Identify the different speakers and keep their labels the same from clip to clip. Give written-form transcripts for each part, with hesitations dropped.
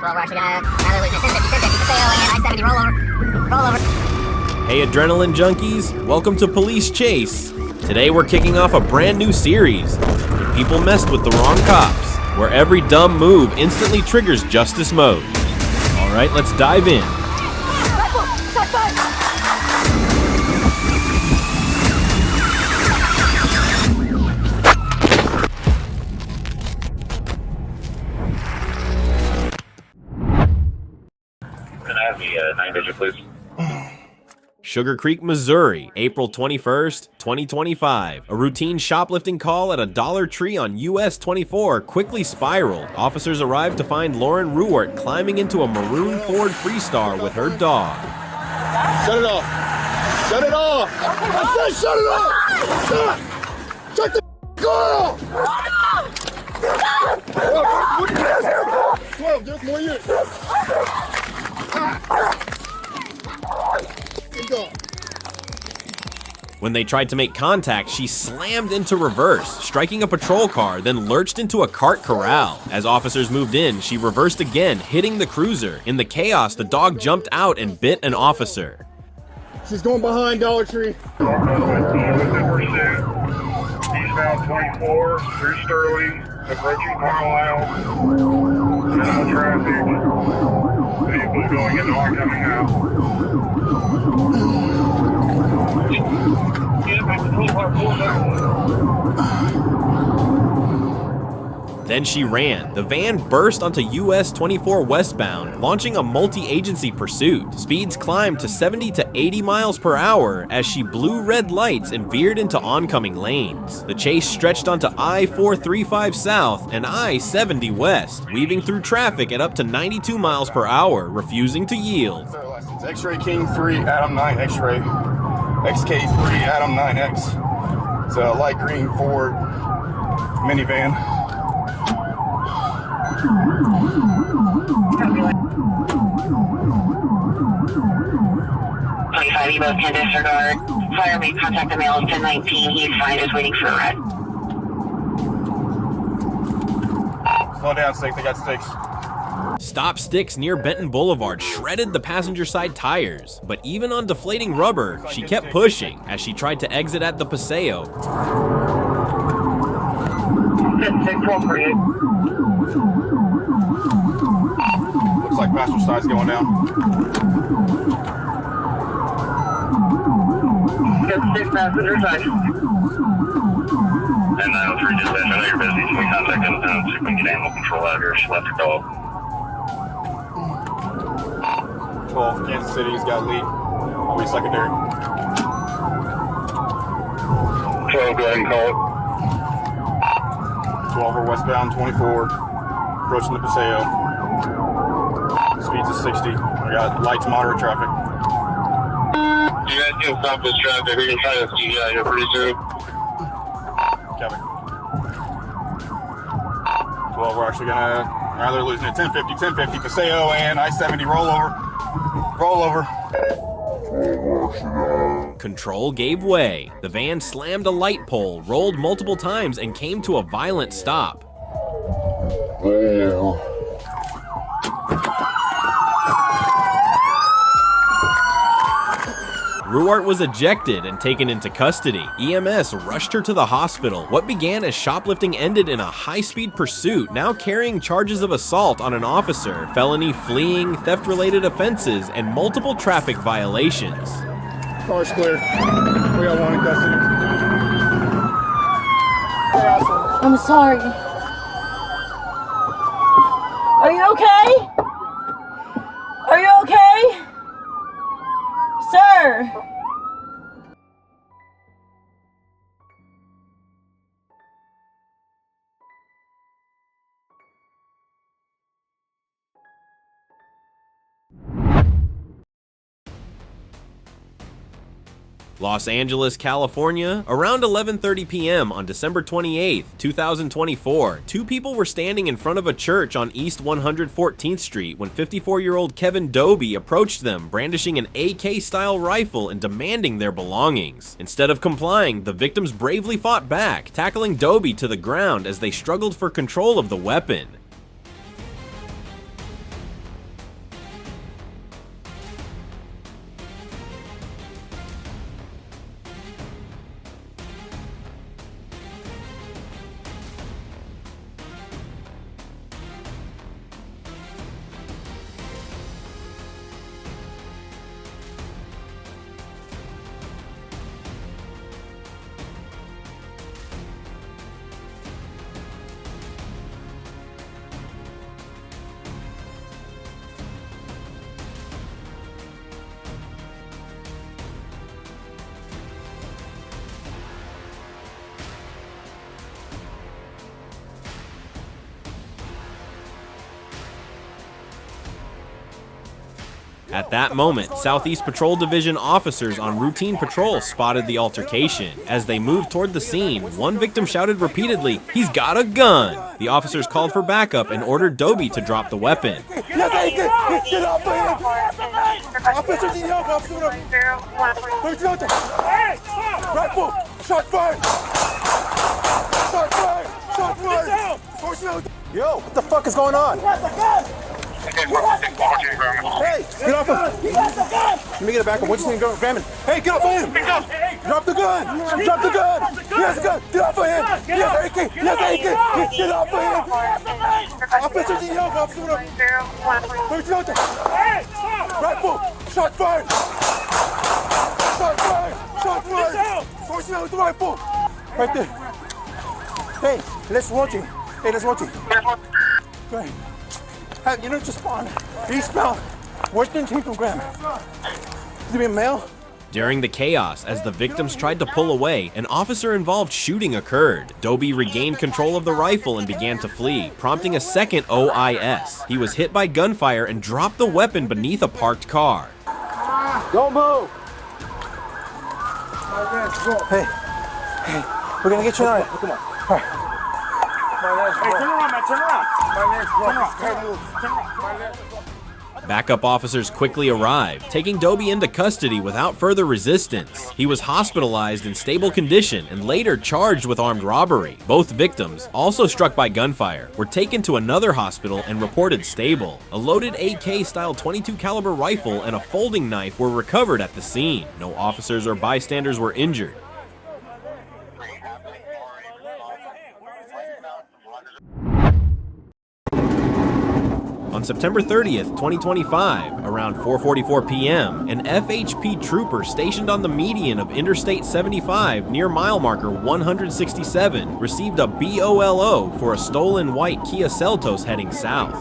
Speaker 1: Well, we're actually gonna, now they're losing it. 1050, Paseo, and I-70, roll over.
Speaker 2: Hey adrenaline junkies, welcome to Police Chase. Today we're kicking off a brand new series, People Messed with the Wrong Cops, where every dumb move instantly triggers justice mode. Alright, let's dive in.
Speaker 3: Can I have the 9-digit, please?
Speaker 2: Sugar Creek, Missouri, April 21st, 2025. A routine shoplifting call at a Dollar Tree on US 24 quickly spiraled. Officers arrived to find Lauren Ruwart climbing into a maroon Ford Freestar with her dog.
Speaker 4: Shut it off! Shut it off! I said shut it off! Shut the car off! 12, just more you.
Speaker 2: When they tried to make contact, she slammed into reverse, striking a patrol car, then lurched into a cart corral. As officers moved in, she reversed again, hitting the cruiser. In the chaos, the dog jumped out and bit an officer.
Speaker 4: She's going behind Dollar Tree.
Speaker 3: Eastbound 24 through Sterling, approaching Carlisle. Minimal traffic. Vehicles going into oncoming house.
Speaker 2: Then she ran. The van burst onto US 24 westbound, launching a multi-agency pursuit. Speeds climbed to 70 to 80 miles per hour as she blew red lights and veered into oncoming lanes. The chase stretched onto I-435 south and I-70 west, weaving through traffic at up to 92 miles per hour, refusing to yield.
Speaker 4: X-Ray King 3, Adam 9, X-Ray. XK3, Adam 9X. It's a light green Ford minivan.
Speaker 5: Evo 10 disregard. Fire made contact the male 1019. He's fine, is waiting for a ride.
Speaker 4: Slow down, Stick. They got sticks.
Speaker 2: Stop sticks near Benton Boulevard shredded the passenger side tires, but even on deflating rubber, she kept pushing as she tried to exit at the Paseo.
Speaker 4: Looks like passenger side's going down.
Speaker 5: Six passenger side.
Speaker 3: And 903 dispatch, I know you're busy, so we contact them and see if we can get animal control out here. She left her dog.
Speaker 4: 12, Kansas City's got lead. I'll be secondary.
Speaker 3: 12, go ahead and call it.
Speaker 4: 12 are westbound 24, approaching the Paseo. Speeds of 60. I got light to moderate traffic.
Speaker 3: You guys can stop this traffic. We can try to see you out here pretty soon.
Speaker 4: Kevin. 12, we're actually gonna, they're losing it. 1050, Paseo and I-70 rollover. Rollover.
Speaker 2: Control gave way. The van slammed a light pole, rolled multiple times, and came to a violent stop. Ruwart was ejected and taken into custody. EMS rushed her to the hospital. What began as shoplifting ended in a high-speed pursuit, now carrying charges of assault on an officer, felony fleeing, theft-related offenses, and multiple traffic violations.
Speaker 4: Car's clear. We got one in custody.
Speaker 6: I'm sorry. Are you okay? Are you okay? Sir!
Speaker 2: Los Angeles, California, around 11:30 p.m. on December 28, 2024, two people were standing in front of a church on East 114th Street when 54-year-old Kevin Doby approached them brandishing an AK-style rifle and demanding their belongings. Instead of complying, the victims bravely fought back, tackling Doby to the ground as they struggled for control of the weapon. At that moment, Southeast Patrol Division officers on routine patrol spotted the altercation. As they moved toward the scene, one victim shouted repeatedly, "He's got a gun!" The officers called for backup and ordered Dobie to drop the weapon.
Speaker 7: Yo, what the fuck is going on? Hey, get off him! Let me get it back up. What you think? Go, grab him. Hey, get off of him! Drop the gun! Drop the gun! He has a gun! Get off of him! He has an AK! He has an AK! Get off of him! Officers in the yoke, officer! Rifle! Shot fired! Shot fired! Shot fired! Force out with the rifle! Right there. Hey, let's watch him. Hey, let's watch him. Go ahead. Hey, you know, just spawn. Eastbound. Western team from Graham. Is it a male?
Speaker 2: During the chaos, as the victims tried to pull away, an officer-involved shooting occurred. Dobie regained control of the rifle and began to flee, prompting a second OIS. He was hit by gunfire and dropped the weapon beneath a parked car.
Speaker 7: Don't move! Hey, we're gonna get you on it. Come on. All right.
Speaker 4: Hey, turn around, man, turn around. My leg's broken.
Speaker 2: Backup officers quickly arrived, taking Dobie into custody without further resistance. He was hospitalized in stable condition and later charged with armed robbery. Both victims, also struck by gunfire, were taken to another hospital and reported stable. A loaded AK-style .22 caliber rifle and a folding knife were recovered at the scene. No officers or bystanders were injured. On September 30th, 2025, around 4:44 p.m., an FHP trooper stationed on the median of Interstate 75 near mile marker 167 received a BOLO for a stolen white Kia Seltos heading south.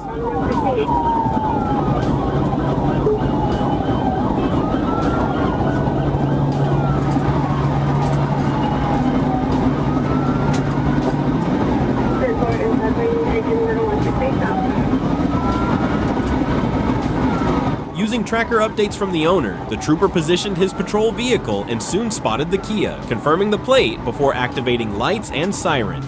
Speaker 2: Using tracker updates from the owner, the trooper positioned his patrol vehicle and soon spotted the Kia, confirming the plate before activating lights and siren.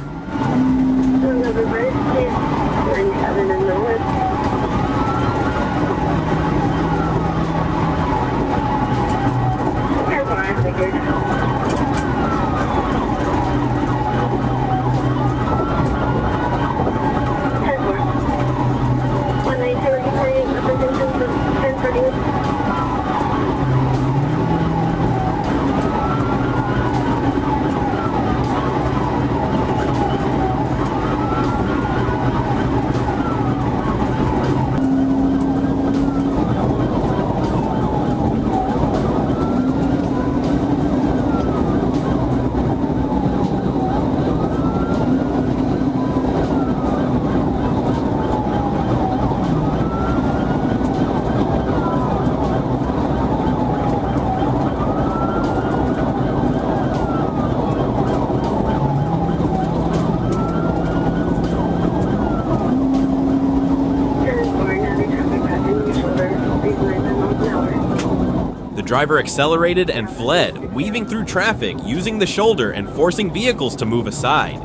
Speaker 2: The driver accelerated and fled, weaving through traffic, using the shoulder and forcing vehicles to move aside.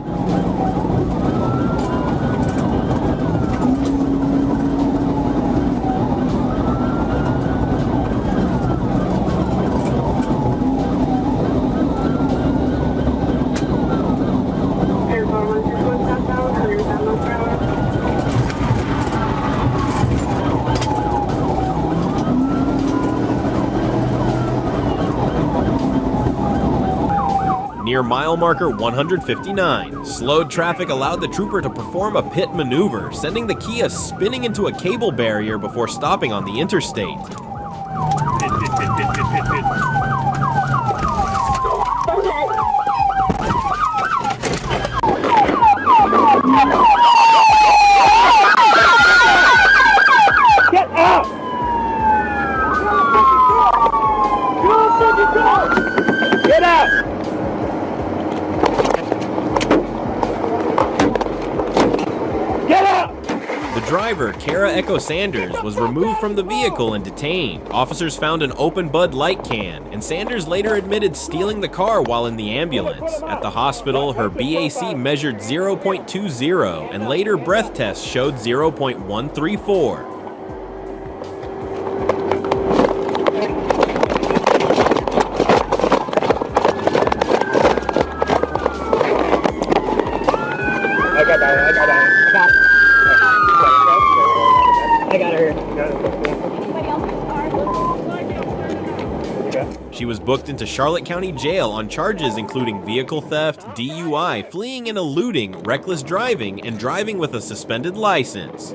Speaker 2: Near mile marker 159, slowed traffic allowed the trooper to perform a pit maneuver, sending the Kia spinning into a cable barrier before stopping on the interstate.
Speaker 7: Get out! Get out!
Speaker 2: The driver driver, Kara Echo Sanders, was removed from the vehicle and detained. Officers found an open Bud Light can, and Sanders later admitted stealing the car while in the ambulance. At the hospital, her BAC measured 0.20, and later breath tests showed 0.134. She was booked into Charlotte County Jail on charges including vehicle theft, DUI, fleeing and eluding, reckless driving, and driving with a suspended license.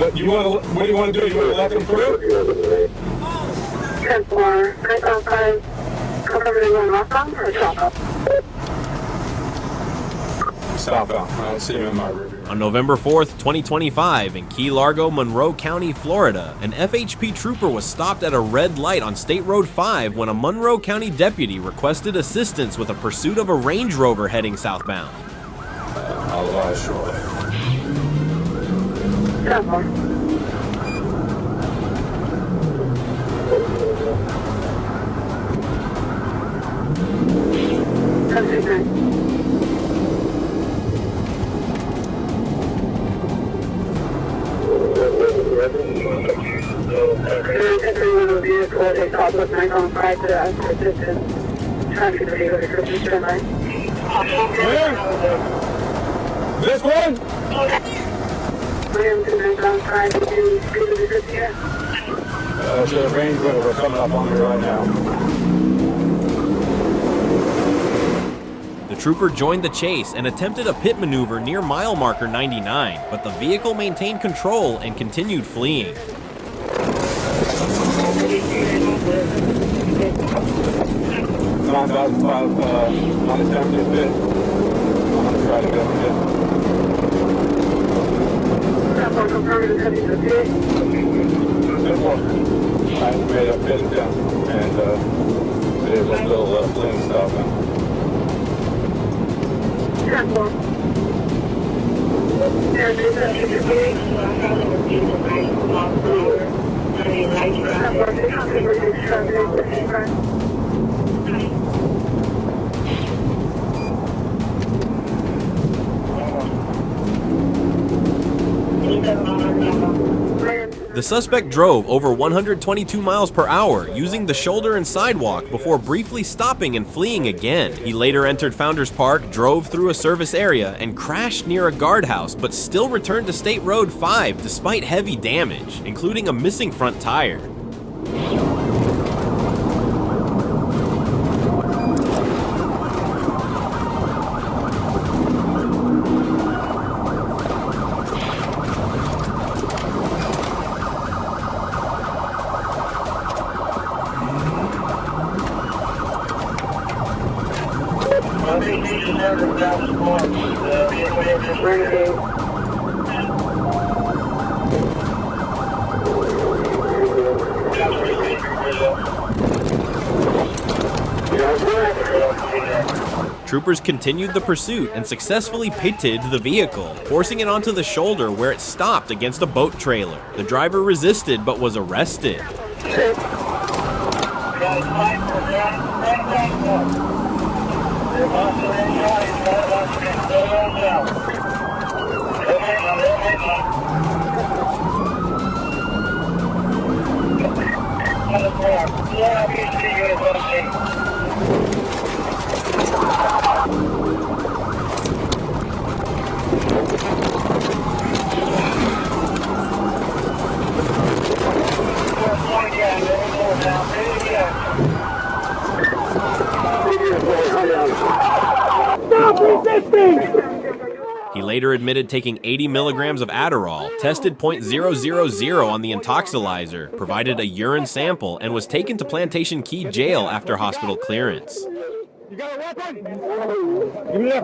Speaker 7: But you want to, what do you want to do? You want to let them through?
Speaker 5: 10-4, 955, cover anyone welcome or drop off?
Speaker 7: Southbound. I'll see you in my review.
Speaker 2: On November 4th, 2025, in Key Largo, Monroe County, Florida, an FHP trooper was stopped at a red light on State Road 5 when a Monroe County deputy requested assistance with a pursuit of a Range Rover heading southbound.
Speaker 7: I'll lie shortly.
Speaker 5: 10-4.
Speaker 7: This one? It's a Range Rover coming up on me right now.
Speaker 2: The trooper joined the chase and attempted a pit maneuver near mile marker 99, but the vehicle maintained control and continued fleeing.
Speaker 7: On the attempted pit. I'm going to try to go and get I made a pit attempt, and it is a little fleeing stuff.
Speaker 2: The suspect drove over 122 miles per hour, using the shoulder and sidewalk before briefly stopping and fleeing again. He later entered Founders Park, drove through a service area, and crashed near a guardhouse, but still returned to State Road 5 despite heavy damage, including a missing front tire. Troopers continued the pursuit and successfully pitted the vehicle, forcing it onto the shoulder where it stopped against a boat trailer. The driver resisted but was arrested. He later admitted taking 80 milligrams of Adderall, tested .000 on the Intoxicated, provided a urine sample, and was taken to Plantation Key Jail after hospital clearance.
Speaker 7: You got a weapon? Give me that.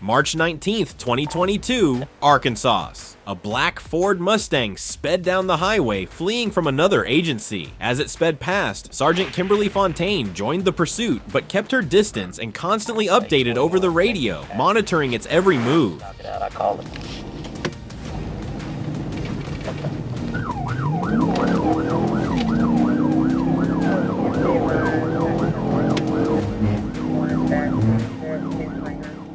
Speaker 2: March 19th, 2022, Arkansas. A black Ford Mustang sped down the highway, fleeing from another agency. As it sped past, Sergeant Kimberly Fontaine joined the pursuit, but kept her distance and constantly updated over the radio, monitoring its every move.
Speaker 8: I called him.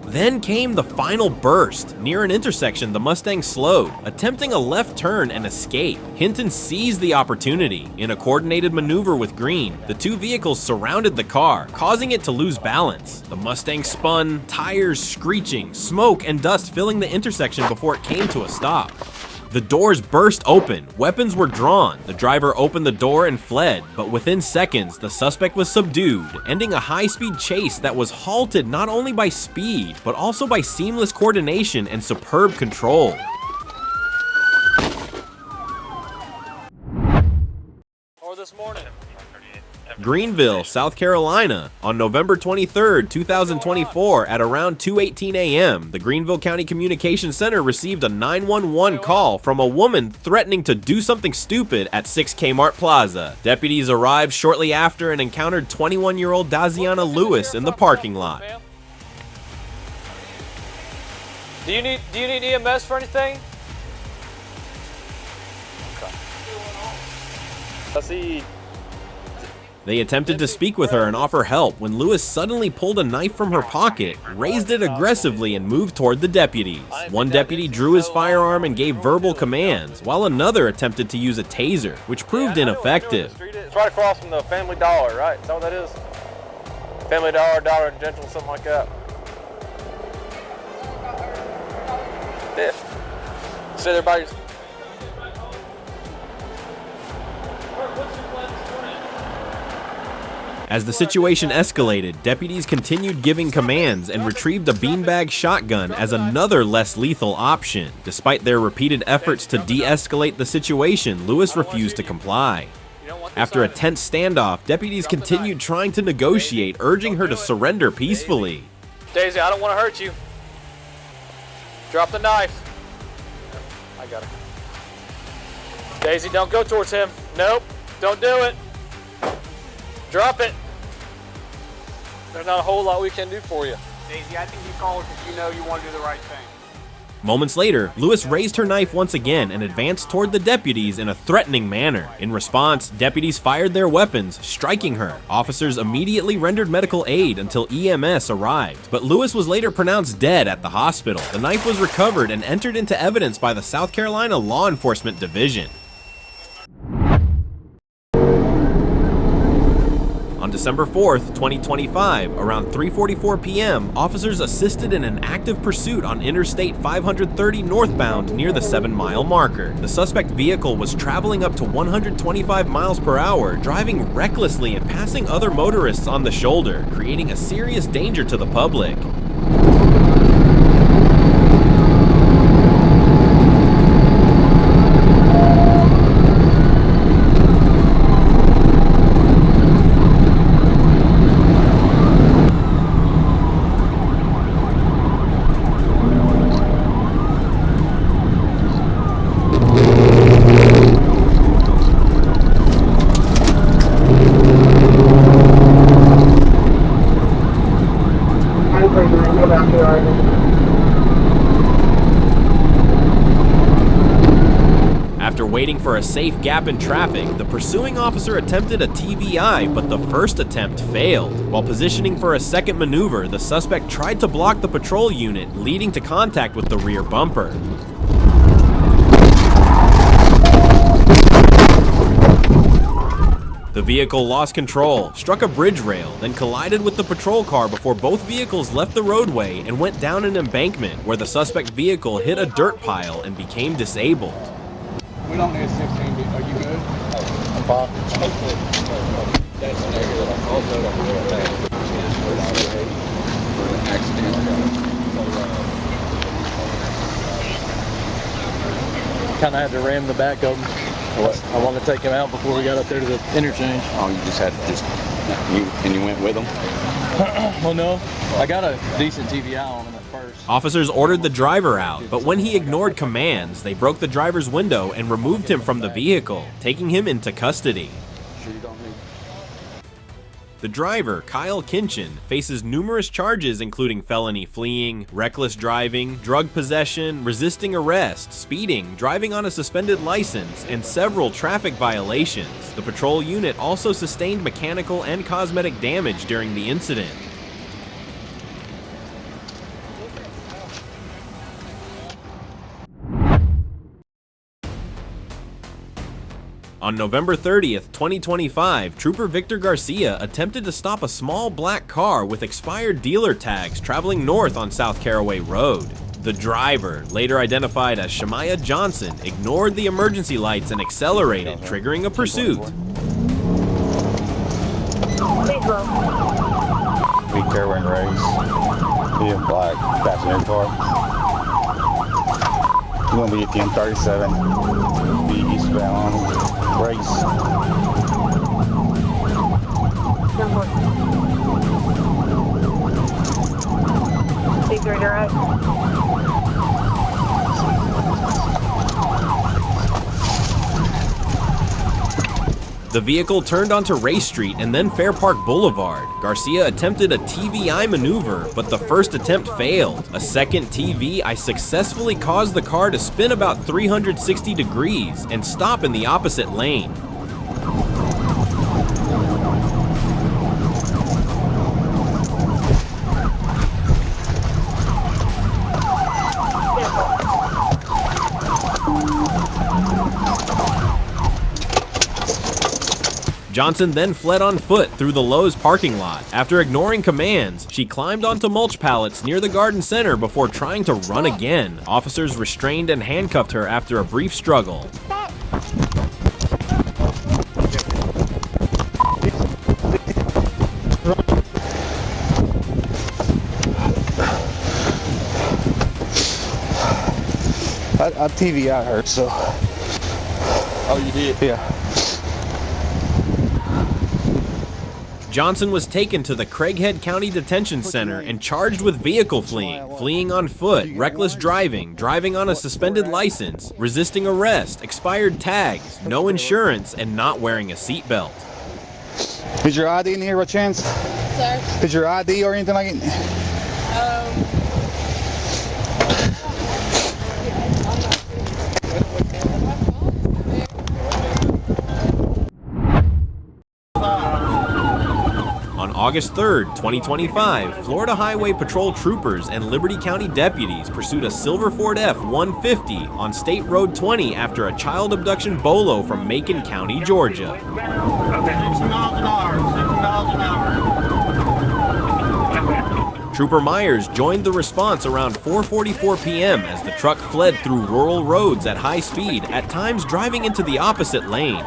Speaker 2: Then came the final burst. Near an intersection, the Mustang slowed, attempting a left turn and escape. Hinton seized the opportunity. In a coordinated maneuver with Green, the two vehicles surrounded the car, causing it to lose balance. The Mustang spun, tires screeching, smoke and dust filling the intersection before it came to a stop. The doors burst open, weapons were drawn, the driver opened the door and fled, but within seconds, the suspect was subdued, ending a high-speed chase that was halted not only by speed, but also by seamless coordination and superb control.
Speaker 9: Or this morning.
Speaker 2: Greenville, South Carolina. On November 23rd, 2024, at around 2:18 a.m., the Greenville County Communications Center received a 911 call from a woman threatening to do something stupid at 6 Kmart Plaza. Deputies arrived shortly after and encountered 21-year-old Daziana Lewis in the parking lot.
Speaker 9: Do you need EMS for anything? Okay. I see.
Speaker 2: They attempted to speak with her and offer help when Lewis suddenly pulled a knife from her pocket, raised it aggressively, and moved toward the deputies. One deputy drew his firearm and gave verbal commands, while another attempted to use a taser, which proved ineffective.
Speaker 9: It's right across from the Family Dollar, right? Is that what that is? Family Dollar, Dollar General, something like that. Yeah. So everybody's.
Speaker 2: As the situation escalated, deputies continued giving commands and retrieved a beanbag shotgun as another less lethal option. Despite their repeated efforts to de-escalate the situation, Lewis refused to comply. After a tense standoff, deputies continued trying to negotiate, urging her to surrender peacefully.
Speaker 9: Daisy, I don't want to hurt you. Drop the knife. I got it. Daisy, don't go towards him. Nope, don't do it. Drop it. There's not a whole lot we can do for you.
Speaker 10: Daisy, I think you called because you know you want to do the right thing.
Speaker 2: Moments later, Lewis raised her knife once again and advanced toward the deputies in a threatening manner. In response, deputies fired their weapons, striking her. Officers immediately rendered medical aid until EMS arrived, but Lewis was later pronounced dead at the hospital. The knife was recovered and entered into evidence by the South Carolina Law Enforcement Division. On December 4th, 2025, around 3:44 p.m., officers assisted in an active pursuit on Interstate 530 northbound near the 7-mile marker. The suspect vehicle was traveling up to 125 miles per hour, driving recklessly and passing other motorists on the shoulder, creating a serious danger to the public. After waiting for a safe gap in traffic, the pursuing officer attempted a TVI, but the first attempt failed. While positioning for a second maneuver, the suspect tried to block the patrol unit, leading to contact with the rear bumper. The vehicle lost control, struck a bridge rail, then collided with the patrol car before both vehicles left the roadway and went down an embankment where the suspect vehicle hit a dirt pile and became disabled.
Speaker 10: We don't need 16, are you good?
Speaker 8: I'm fine. That's negative. I'll go to accident. kind of had to ram the back of him. I wanted to take him out before we got up there to the interchange.
Speaker 11: Oh, you just had to you went with him?
Speaker 8: Well, no. I got a decent TVI on him at first.
Speaker 2: Officers ordered the driver out, but when he ignored commands, they broke the driver's window and removed him from the vehicle, taking him into custody. The driver, Kyle Kinchin, faces numerous charges including felony fleeing, reckless driving, drug possession, resisting arrest, speeding, driving on a suspended license, and several traffic violations. The patrol unit also sustained mechanical and cosmetic damage during the incident. On November 30th, 2025, Trooper Victor Garcia attempted to stop a small black car with expired dealer tags traveling north on South Caraway Road. The driver, later identified as Shemaiah Johnson, ignored the emergency lights and accelerated, triggering a pursuit.
Speaker 11: Big Caraway race. Be a black passenger car. You're gonna be at the M37. Be eastbound. Race.
Speaker 2: The vehicle turned onto Race Street and then Fair Park Boulevard. Garcia attempted a TVI maneuver, but the first attempt failed. A second TVI successfully caused the car to spin about 360 degrees and stop in the opposite lane. Johnson then fled on foot through the Lowe's parking lot. After ignoring commands, she climbed onto mulch pallets near the garden center before trying to run again. Officers restrained and handcuffed her after a brief struggle.
Speaker 11: I TVI her, so.
Speaker 8: Oh, you did?
Speaker 11: Yeah.
Speaker 2: Johnson was taken to the Craighead County Detention Center and charged with vehicle fleeing, fleeing on foot, reckless driving, driving on a suspended license, resisting arrest, expired tags, no insurance, and not wearing a seatbelt.
Speaker 11: Is your ID in here by chance?
Speaker 12: Sir?
Speaker 11: Is your ID or anything like it?
Speaker 2: On August 3rd, 2025, Florida Highway Patrol troopers and Liberty County deputies pursued a silver Ford F-150 on State Road 20 after a child abduction bolo from Macon County, Georgia.
Speaker 7: 60 miles an hour.
Speaker 2: Trooper Myers joined the response around 4:44 p.m. as the truck fled through rural roads at high speed, at times driving into the opposite lane.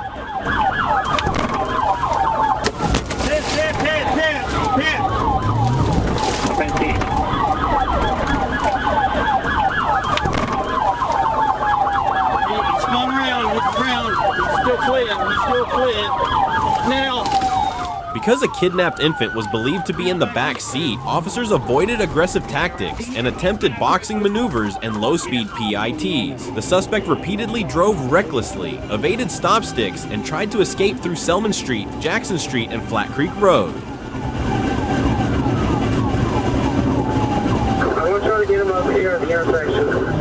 Speaker 2: Because a kidnapped infant was believed to be in the back seat, officers avoided aggressive tactics and attempted boxing maneuvers and low-speed PITs. The suspect repeatedly drove recklessly, evaded stop sticks, and tried to escape through Selman Street, Jackson Street, and Flat Creek Road.
Speaker 3: I'm going to try to get him up here at the intersection.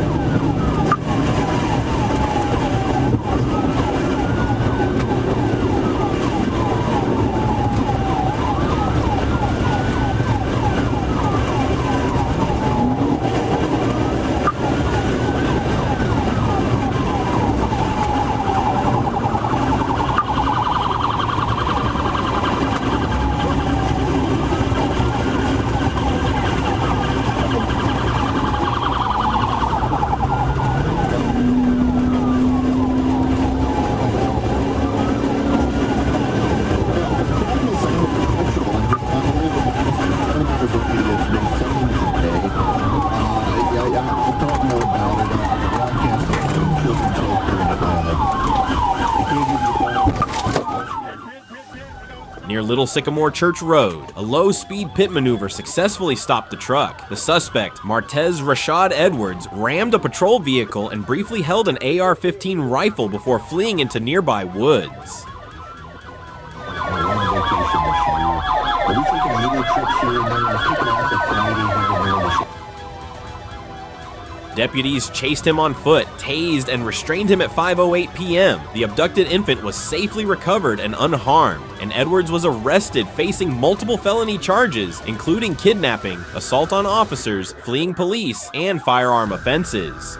Speaker 2: Near Little Sycamore Church Road, a low-speed pit maneuver successfully stopped the truck. The suspect, Martez Rashad Edwards, rammed a patrol vehicle and briefly held an AR-15 rifle before fleeing into nearby woods. Deputies chased him on foot, tased, and restrained him at 5:08 p.m. The abducted infant was safely recovered and unharmed, and Edwards was arrested facing multiple felony charges, including kidnapping, assault on officers, fleeing police, and firearm offenses.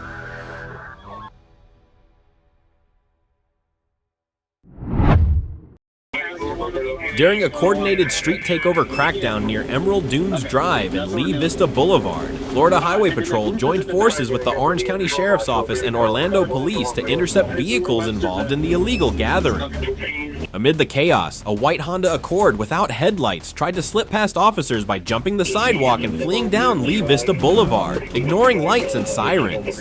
Speaker 2: During a coordinated street takeover crackdown near Emerald Dunes Drive and Lee Vista Boulevard, Florida Highway Patrol joined forces with the Orange County Sheriff's Office and Orlando Police to intercept vehicles involved in the illegal gathering. Amid the chaos, a white Honda Accord without headlights tried to slip past officers by jumping the sidewalk and fleeing down Lee Vista Boulevard, ignoring lights and sirens.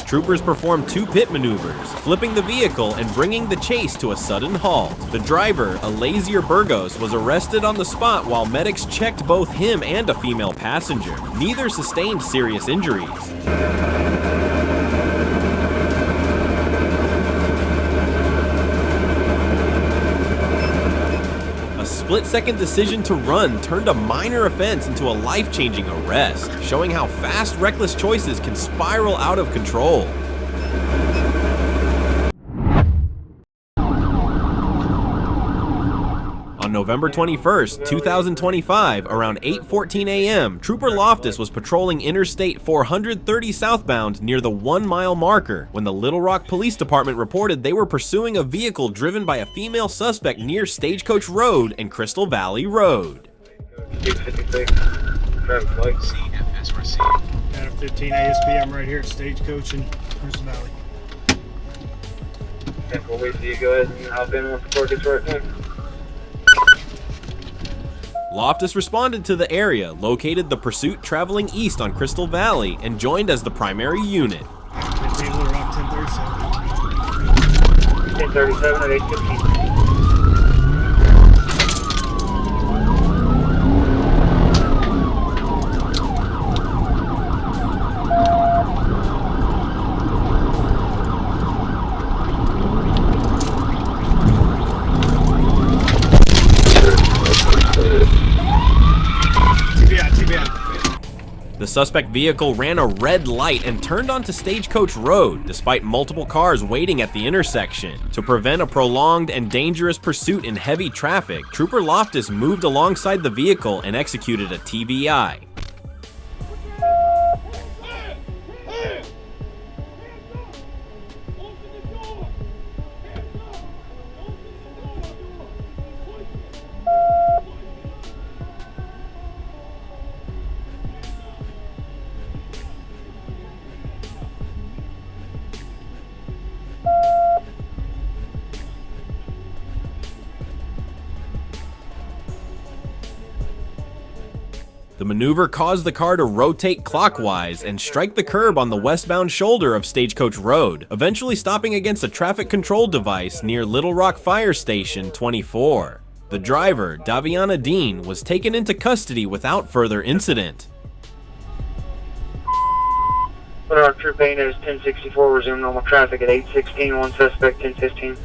Speaker 2: Troopers performed two pit maneuvers, flipping the vehicle and bringing the chase to a sudden halt. The driver, a lazier Burgos, was arrested on the spot while medics checked both him and a female passenger. Neither sustained serious injuries. A split-second decision to run turned a minor offense into a life-changing arrest, showing how fast reckless choices can spiral out of control. On November 21st, 2025, around 8:14 a.m., Trooper Loftus was patrolling Interstate 430 southbound near the 1-mile marker when the Little Rock Police Department reported they were pursuing a vehicle driven by a female suspect near Stagecoach Road and Crystal Valley Road.
Speaker 12: 15 ASPM right here at Stagecoach in Crystal Valley.
Speaker 3: We'll wait till you go ahead and hop in once the car gets right there.
Speaker 2: Loftus responded to the area, located the pursuit traveling east on Crystal Valley, and joined as the primary unit.
Speaker 3: 1037 at 8:15.
Speaker 2: The suspect vehicle ran a red light and turned onto Stagecoach Road, despite multiple cars waiting at the intersection. To prevent a prolonged and dangerous pursuit in heavy traffic, Trooper Loftus moved alongside the vehicle and executed a TBI. The maneuver caused the car to rotate clockwise and strike the curb on the westbound shoulder of Stagecoach Road, eventually stopping against a traffic control device near Little Rock Fire Station 24. The driver, Daviana Dean, was taken into custody without further incident.
Speaker 3: Our troop aim is 1064, resume normal traffic at 8:16, one suspect 1015.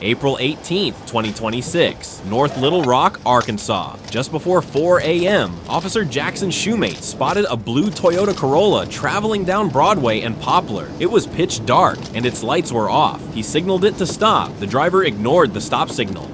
Speaker 2: April 18th, 2026, North Little Rock, Arkansas. Just before 4 a.m., Officer Jackson Shoemate spotted a blue Toyota Corolla traveling down Broadway and Poplar. It was pitch dark, and its lights were off. He signaled it to stop. The driver ignored the stop signal.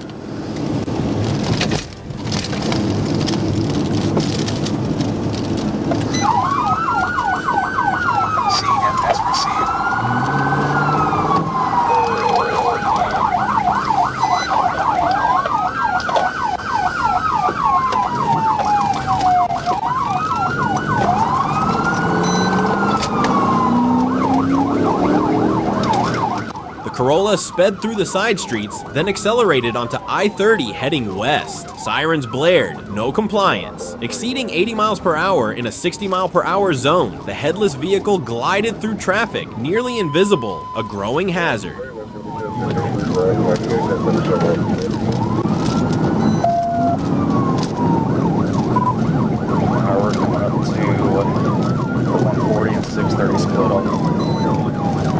Speaker 2: Corolla sped through the side streets, then accelerated onto I-30 heading west. Sirens blared, no compliance. Exceeding 80 miles per hour in a 60 mile per hour zone, the headless vehicle glided through traffic, nearly invisible, a growing hazard.
Speaker 11: We're coming up to 140 and 630 split off.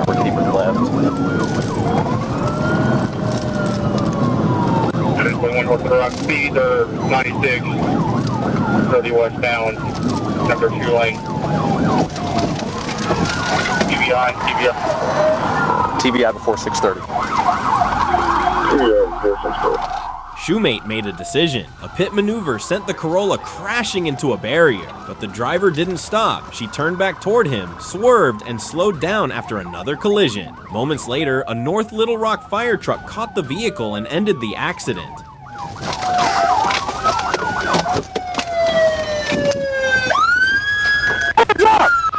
Speaker 11: We're keeping left.
Speaker 4: Speed 96, 30 westbound, number 2 lane. TBI before 630.
Speaker 2: Shoemate made a decision. A pit maneuver sent the Corolla crashing into a barrier, but the driver didn't stop. She turned back toward him, swerved, and slowed down after another collision. Moments later, a North Little Rock fire truck caught the vehicle and ended the accident.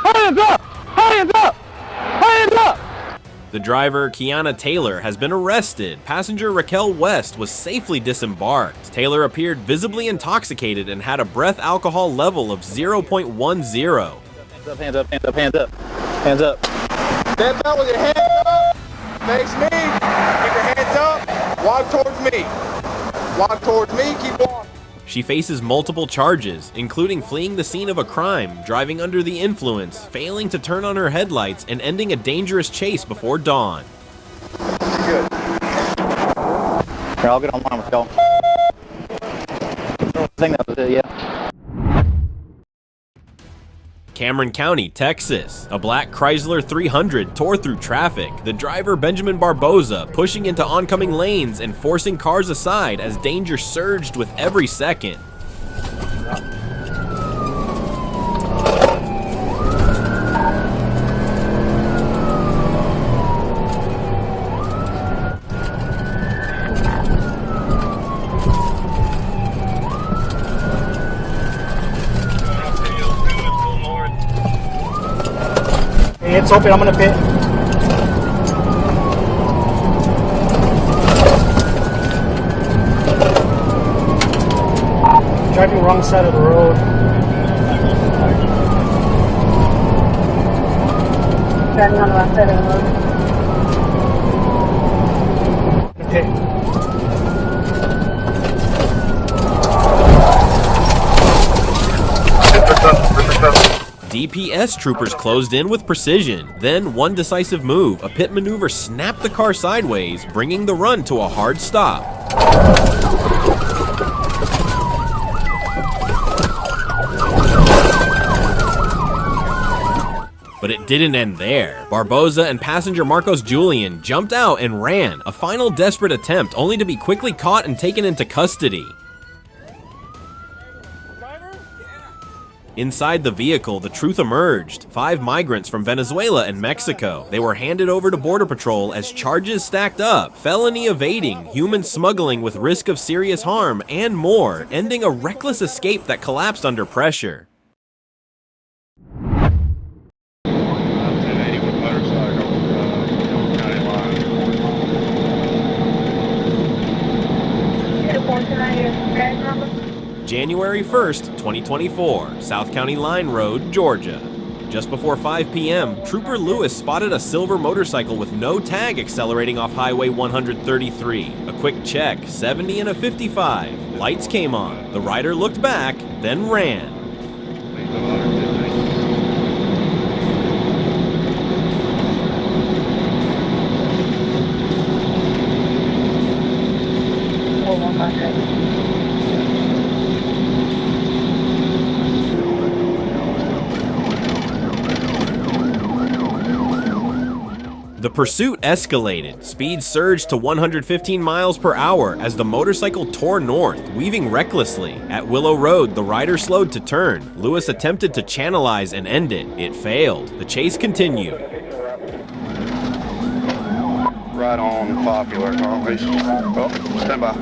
Speaker 10: Hands up! Hands up! Hands up!
Speaker 2: The driver, Kiana Taylor, has been arrested. Passenger Raquel West was safely disembarked. Taylor appeared visibly intoxicated and had a breath alcohol level of 0.10.
Speaker 11: Hands up, hands up, hands up, hands up.
Speaker 10: Stand up with your hands up. Face me. Keep your hands up. Walk towards me. Walk towards me. Keep walking.
Speaker 2: She faces multiple charges, including fleeing the scene of a crime, driving under the influence, failing to turn on her headlights, and ending a dangerous chase before dawn.
Speaker 11: Good. Here, I'll get online with y'all. I think that was it, yeah.
Speaker 2: Cameron County, Texas. A black Chrysler 300 tore through traffic. The driver, Benjamin Barboza, pushing into oncoming lanes and forcing cars aside as danger surged with every second.
Speaker 12: It's open, I'm gonna pit. Driving wrong side of the road.
Speaker 6: Driving on the left side of the road.
Speaker 12: Okay.
Speaker 2: DPS troopers closed in with precision. Then, one decisive move, a pit maneuver snapped the car sideways, bringing the run to a hard stop. But it didn't end there. Barboza and passenger Marcos Julian jumped out and ran, a final desperate attempt only to be quickly caught and taken into custody. Inside the vehicle, the truth emerged. 5 migrants from Venezuela and Mexico. They were handed over to Border Patrol as charges stacked up: felony evading, human smuggling with risk of serious harm, and more, ending a reckless escape that collapsed under pressure. January 1st, 2024, South County Line Road, Georgia. Just before 5 p.m., Trooper Lewis spotted a silver motorcycle with no tag accelerating off Highway 133. A quick check, 70 and a 55. Lights came on. The rider looked back, then ran. The pursuit escalated. Speed surged to 115 miles per hour as the motorcycle tore north, weaving recklessly. At Willow Road, the rider slowed to turn. Lewis attempted to channelize and end it. It failed. The chase continued.
Speaker 4: Right on Popular, aren't we? Oh, stand by.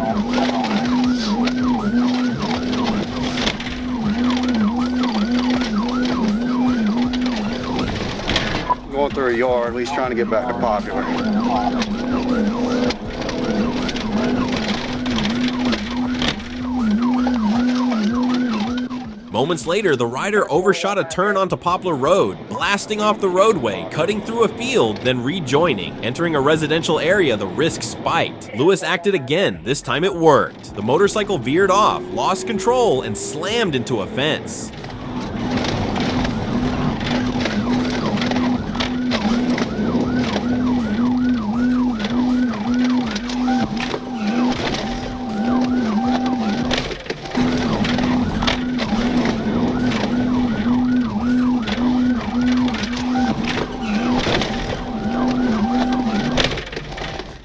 Speaker 4: Going through a yard, at least trying to get back to Popular.
Speaker 2: Moments later, the rider overshot a turn onto Poplar Road, blasting off the roadway, cutting through a field, then rejoining. Entering a residential area, the risk spiked. Lewis acted again. This time it worked. The motorcycle veered off, lost control, and slammed into a fence.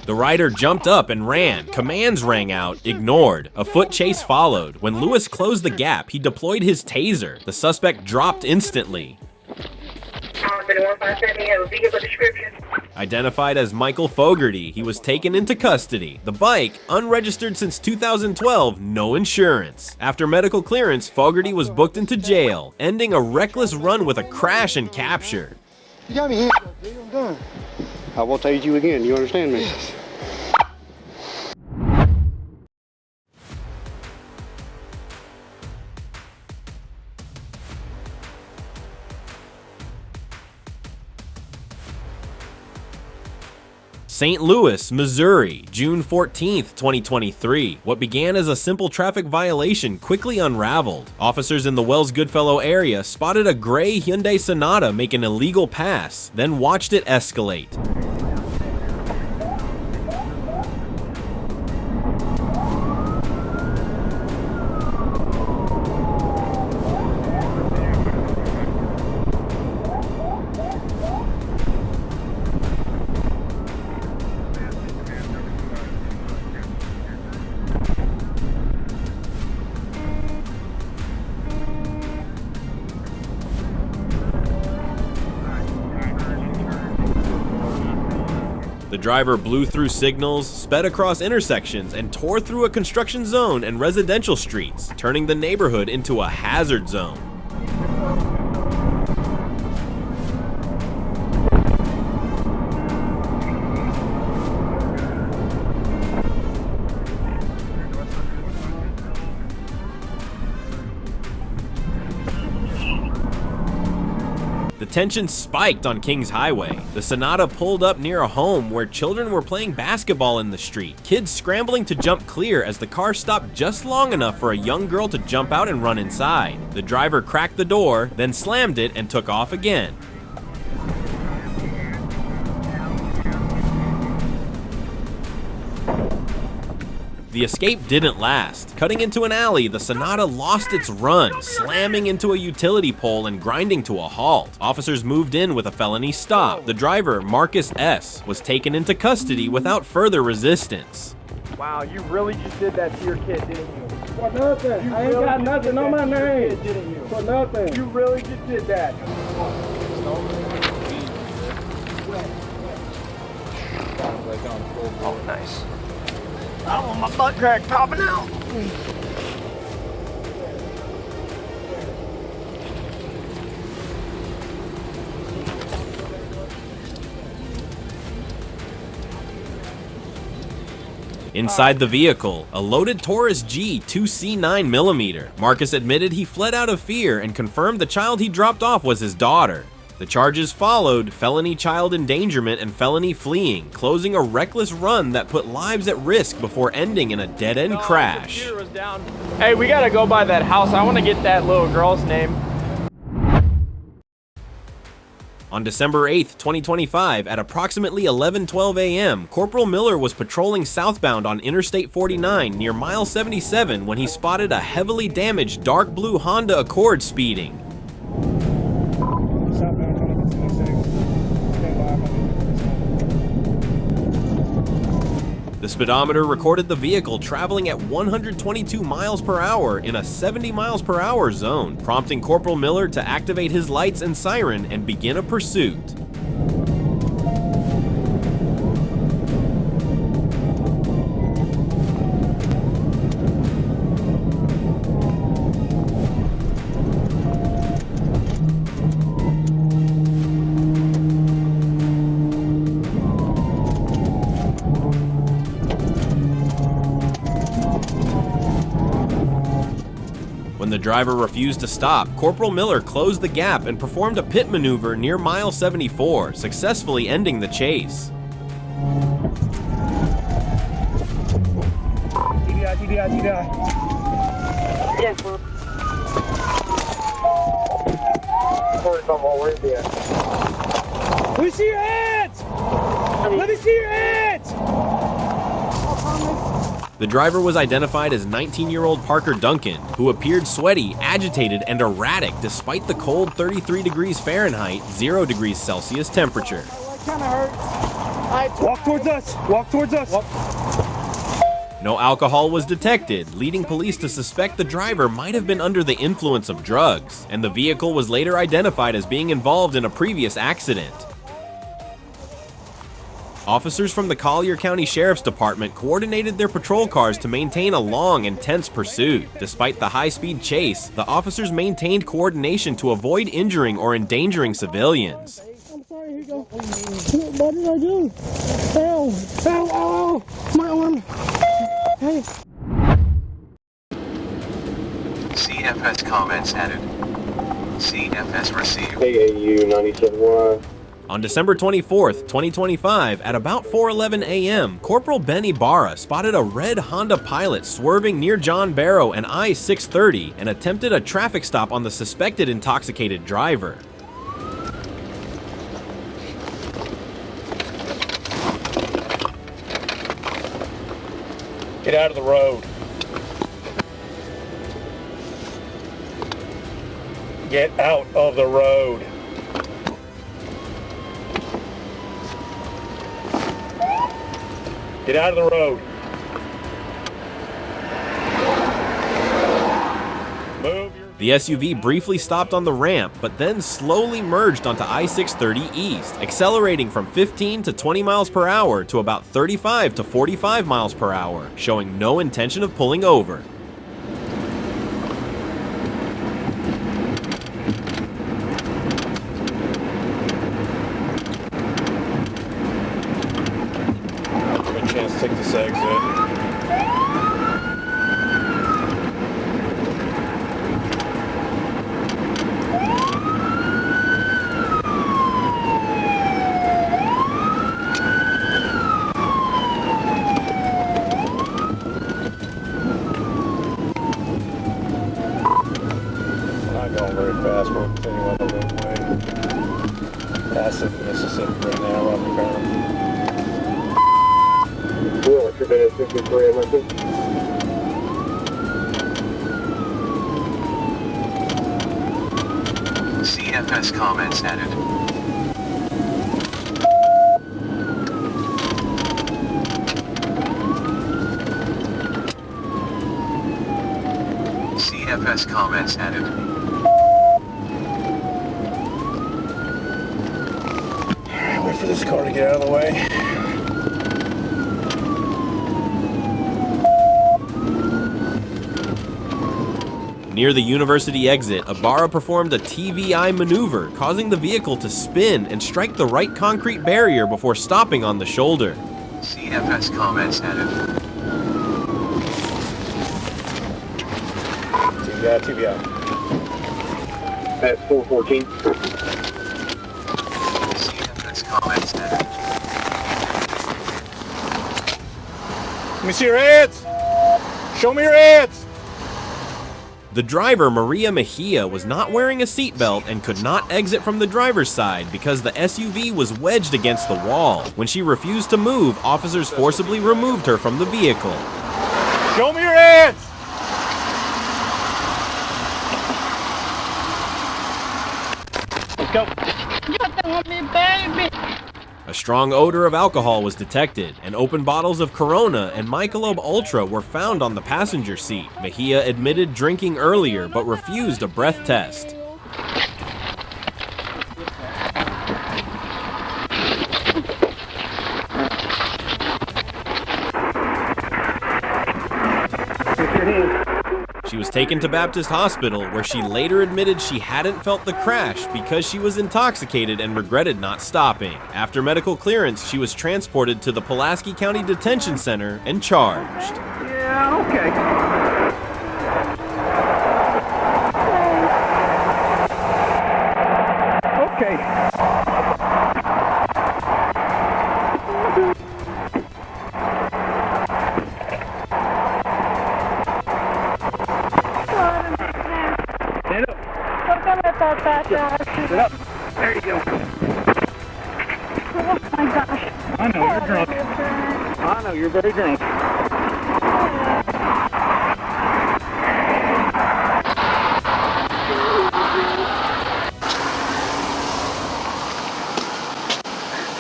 Speaker 2: The rider jumped up and ran. Commands rang out, ignored. A foot chase followed. When Lewis closed the gap, he deployed his taser. The suspect dropped instantly. Identified as Michael Fogarty, he was taken into custody. The bike, unregistered since 2012, no insurance. After medical clearance, Fogarty was booked into jail, ending a reckless run with a crash and capture.
Speaker 10: You got me here, dude. I'm done. I will tase you again. You understand me?
Speaker 2: St. Louis, Missouri, June 14th, 2023. What began as a simple traffic violation quickly unraveled. Officers in the Wells Goodfellow area spotted a gray Hyundai Sonata make an illegal pass, then watched it escalate. The driver blew through signals, sped across intersections, and tore through a construction zone and residential streets, turning the neighborhood into a hazard zone. The tension spiked on Kings Highway. The Sonata pulled up near a home where children were playing basketball in the street, kids scrambling to jump clear as the car stopped just long enough for a young girl to jump out and run inside. The driver cracked the door, then slammed it and took off again. The escape didn't last. Cutting into an alley, the Sonata lost its run, slamming into a utility pole and grinding to a halt. Officers moved in with a felony stop. The driver, Marcus S., was taken into custody without further resistance.
Speaker 8: Wow, you really just did that to your kid, didn't you?
Speaker 13: For nothing. I ain't got nothing on my name.
Speaker 8: Didn't you?
Speaker 13: For nothing.
Speaker 8: You really just did that.
Speaker 13: Oh, nice. I don't want my butt crack popping out.
Speaker 2: Inside the vehicle, a loaded Taurus G 2C9mm. Marcus admitted he fled out of fear and confirmed the child he dropped off was his daughter. The charges followed felony child endangerment and felony fleeing, closing a reckless run that put lives at risk before ending in a dead-end crash.
Speaker 8: The computer was down. Hey, we gotta go by that house. I want to get that little girl's name.
Speaker 2: On December 8th, 2025, at approximately 11:12 a.m., Corporal Miller was patrolling southbound on Interstate 49 near mile 77 when he spotted a heavily damaged dark blue Honda Accord speeding. The speedometer recorded the vehicle traveling at 122 miles per hour in a 70 miles per hour zone, prompting Corporal Miller to activate his lights and siren and begin a pursuit. When the driver refused to stop, Corporal Miller closed the gap and performed a pit maneuver near mile 74, successfully ending the chase.
Speaker 7: TDI.
Speaker 6: Yes, bro.
Speaker 7: Let me see your hands! Let me see your hands!
Speaker 2: The driver was identified as 19-year-old Parker Duncan, who appeared sweaty, agitated, and erratic despite the cold 33 degrees Fahrenheit, 0 degrees Celsius temperature.
Speaker 7: Kind of hurt. All right, walk towards us. Walk towards us.
Speaker 2: No alcohol was detected, leading police to suspect the driver might have been under the influence of drugs, and the vehicle was later identified as being involved in a previous accident. Officers from the Collier County Sheriff's Department coordinated their patrol cars to maintain a long and tense pursuit. Despite the high-speed chase, the officers maintained coordination to avoid injuring or endangering civilians.
Speaker 7: I'm sorry, here you go. What did I do? Ow, ow, ow, ow, my arm. Hey.
Speaker 14: CFS comments added. CFS received.
Speaker 3: AAU 97Y.
Speaker 2: On December 24th, 2025, at about 4:11 a.m., Corporal Ben Ibarra spotted a red Honda Pilot swerving near John Barrow and I-630 and attempted a traffic stop on the suspected intoxicated driver.
Speaker 8: Get out of the road. Get out of the road. Get out of the road. Move your...
Speaker 2: The SUV briefly stopped on the ramp, but then slowly merged onto I-630 East, accelerating from 15 to 20 miles per hour to about 35 to 45 miles per hour, showing no intention of pulling over.
Speaker 8: Take this exit. We're not going very fast, we'll continue on the roadway. Passing Mississippi right now on the curve.
Speaker 14: CFS comments added. CFS comments added.
Speaker 8: Wait for this car to get out of the way.
Speaker 2: Near the university exit, Ibarra performed a TVI maneuver, causing the vehicle to spin and strike the right concrete barrier before stopping on the shoulder.
Speaker 14: CFS comments added.
Speaker 8: TVI.
Speaker 3: At 414.
Speaker 14: CFS comments added.
Speaker 8: Let me see your hands! Show me your hands!
Speaker 2: The driver, Maria Mejia, was not wearing a seatbelt and could not exit from the driver's side because the SUV was wedged against the wall. When she refused to move, officers forcibly removed her from the vehicle.
Speaker 8: Show me your hands! Let's go.
Speaker 6: You don't want me, baby.
Speaker 2: A strong odor of alcohol was detected, and open bottles of Corona and Michelob Ultra were found on the passenger seat. Mejia admitted drinking earlier but refused a breath test. She was taken to Baptist Hospital, where she later admitted she hadn't felt the crash because she was intoxicated and regretted not stopping. After medical clearance, she was transported to the Pulaski County Detention Center and charged.
Speaker 13: Yeah, okay.
Speaker 15: Sit up. There you go. Oh my gosh. I know, you're drunk. I know, you're very drunk.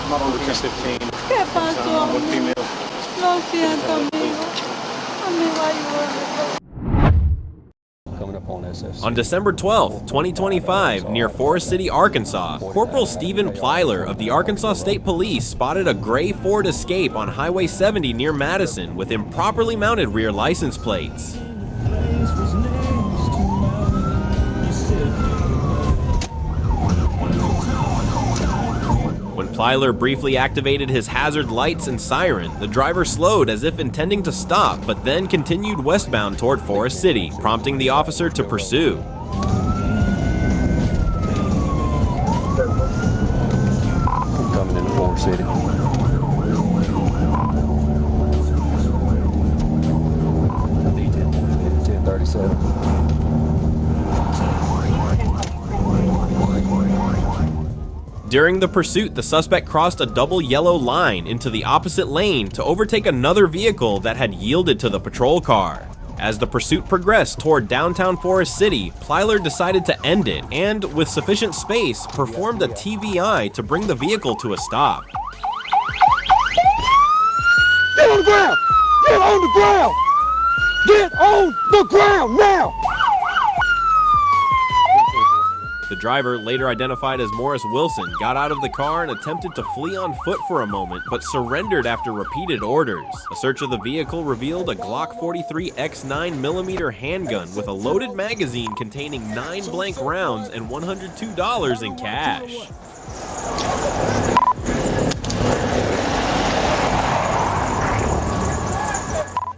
Speaker 8: I'm on over 15.
Speaker 15: ¿Qué pasó?
Speaker 8: One female.
Speaker 15: Lo siento, amigo. Amigo, ayúdame.
Speaker 2: On December 12, 2025, near Forest City, Arkansas, Corporal Stephen Plyler of the Arkansas State Police spotted a gray Ford Escape on Highway 70 near Madison with improperly mounted rear license plates. When Plyler briefly activated his hazard lights and siren, the driver slowed as if intending to stop, but then continued westbound toward Forest City, prompting the officer to pursue.
Speaker 11: Coming into Forest City.
Speaker 2: During the pursuit, the suspect crossed a double yellow line into the opposite lane to overtake another vehicle that had yielded to the patrol car. As the pursuit progressed toward downtown Forest City, Plyler decided to end it and, with sufficient space, performed a TVI to bring the vehicle to a stop.
Speaker 7: Get on the ground! Get on the ground! Get on the ground now!
Speaker 2: The driver, later identified as Morris Wilson, got out of the car and attempted to flee on foot for a moment, but surrendered after repeated orders. A search of the vehicle revealed a Glock 43 X9mm handgun with a loaded magazine containing 9 blank rounds and $102 in cash.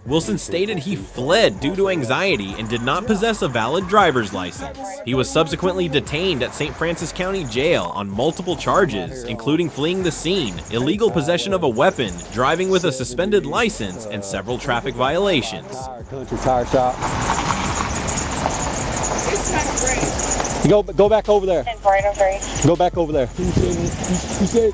Speaker 2: Wilson stated he fled due to anxiety and did not possess a valid driver's license. He was subsequently detained at St. Francis County Jail on multiple charges, including fleeing the scene, illegal possession of a weapon, driving with a suspended license, and several traffic violations.
Speaker 16: Country tire shop. You go back over there. Go back over there. You said